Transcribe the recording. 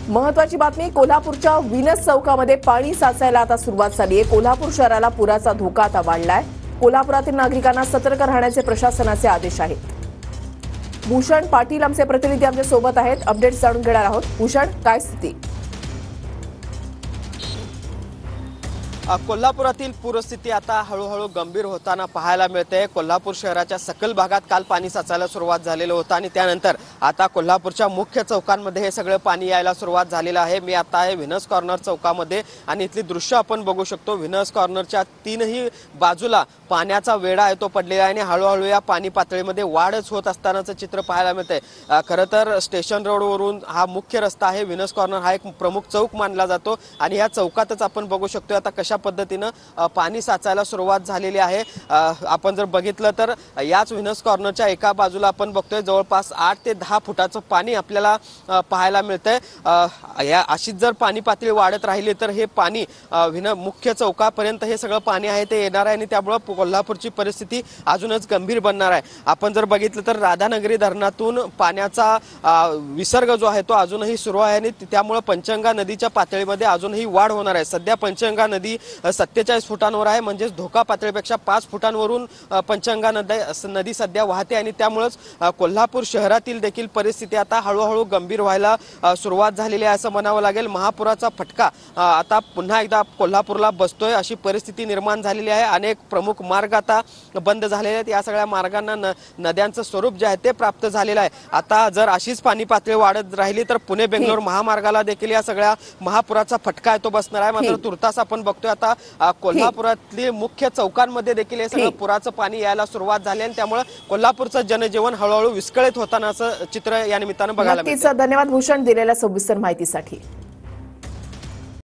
महत्वाची बातमी, कोल्हापूरच्या विनस चौकामध्ये पाणी साचायला आता सुरुवात झाली आहे। कोल्हापूर शहराला पुराचा धोका आता वाढलाय। कोल्हापुरातील नागरिकांना सतर्क राहण्याचे प्रशासनाचे आदेश आहेत। भूषण पाटील आमचे प्रतिनिधी आमच्या सोबत आहेत, अपडेट्स जाणून घेणार आहोत। भूषण, काय स्थिती? कोल्हापुरातील पूरस्थिती आता हळूहळू गंभीर होताना पाहायला मिळते। कोल्हापूर शहराच्या सखल भागात काल पाणी साचायला सुरुवात झालेलं होतं आणि त्यानंतर आता कोल्हापूरच्या मुख्य चौकांमध्ये हे सगळं पाणी यायला सुरुवात झालेलं आहे। मी आता आहे व्हिनस कॉर्नर चौकामध्ये आणि इथली दृश्य आपण बघू शकतो। व्हिनस कॉर्नरच्या तीनही बाजूला पाण्याचा वेढा आहे तो पडलेला आहे आणि हळूहळू या पाणी पातळीमध्ये वाढच होत असतानाचं चित्र पाहायला मिळतंय। खरं तर स्टेशन रोडवरून हा मुख्य रस्ता आहे। व्हिनस कॉर्नर हा एक प्रमुख चौक मानला जातो आणि या चौकातच आपण बघू शकतो आता कशा पद्धतीनं पाणी साचायला सुरुवात झालेली आहे। आपण जर बघितलं तर याच व्हिनस कॉर्नरच्या एका बाजूला आपण बघतोय जवळपास 8 ते 10 फुटाचं पाणी आपल्याला पाहायला मिळतंय। या अशीच जर पाणी पातळी वाढत राहिली तर हे पाणी मुख्य चौकापर्यंत हे सगळं पाणी आहे ते येणार आहे आणि त्यामुळे कोल्हापूरची परिस्थिती अजूनच गंभीर बनणार आहे। आपण जर बघितलं तर राधानगरी धरणातून पाण्याचा विसर्ग जो आहे तो अजूनही सुरू आहे आणि त्यामुळे पंचगंगा नदीच्या पातळीमध्ये अजूनही वाढ होणार आहे। सध्या पंचगंगा नदी 47 फुटांवर आहे, म्हणजे धोका पातळीपेक्षा 5 फुटांवरून पंचगंगा नदी सध्या वाहते आणि त्यामुळेच कोल्हापूर शहरातील देखील परिस्थिती आता हळूहळू गंभीर व्हायला सुरुवात झालेली आहे असं म्हणावं लागेल। महापुराचा फटका आता पुन्हा एकदा कोल्हापूरला बसतोय अशी परिस्थिती निर्माण झालेली आहे। अनेक प्रमुख मार्ग आता बंद झालेले आहेत। या सगळ्या मार्गांना नद्यांचं स्वरूप जे आहे ते प्राप्त झालेलं आहे। आता जर अशीच पाणी पातळी वाढत राहिली तर पुणे बेंगलोर महामार्गाला देखील या सगळ्या महापुराचा फटका आहे तो बसणार आहे। मात्र तुर्तास आपण बघतोय आता कोल्हापुरातली मुख्य चौकांमध्ये देखील हे सगळं पुराचं पाणी यायला सुरुवात झाली आणि त्यामुळे कोल्हापूरचं जनजीवन हळूहळू विस्कळीत होतानाचं चित्र या निमित्तानं बघायला मिळतं। धन्यवाद भूषण दिलेल्या सविस्तर माहितीसाठी।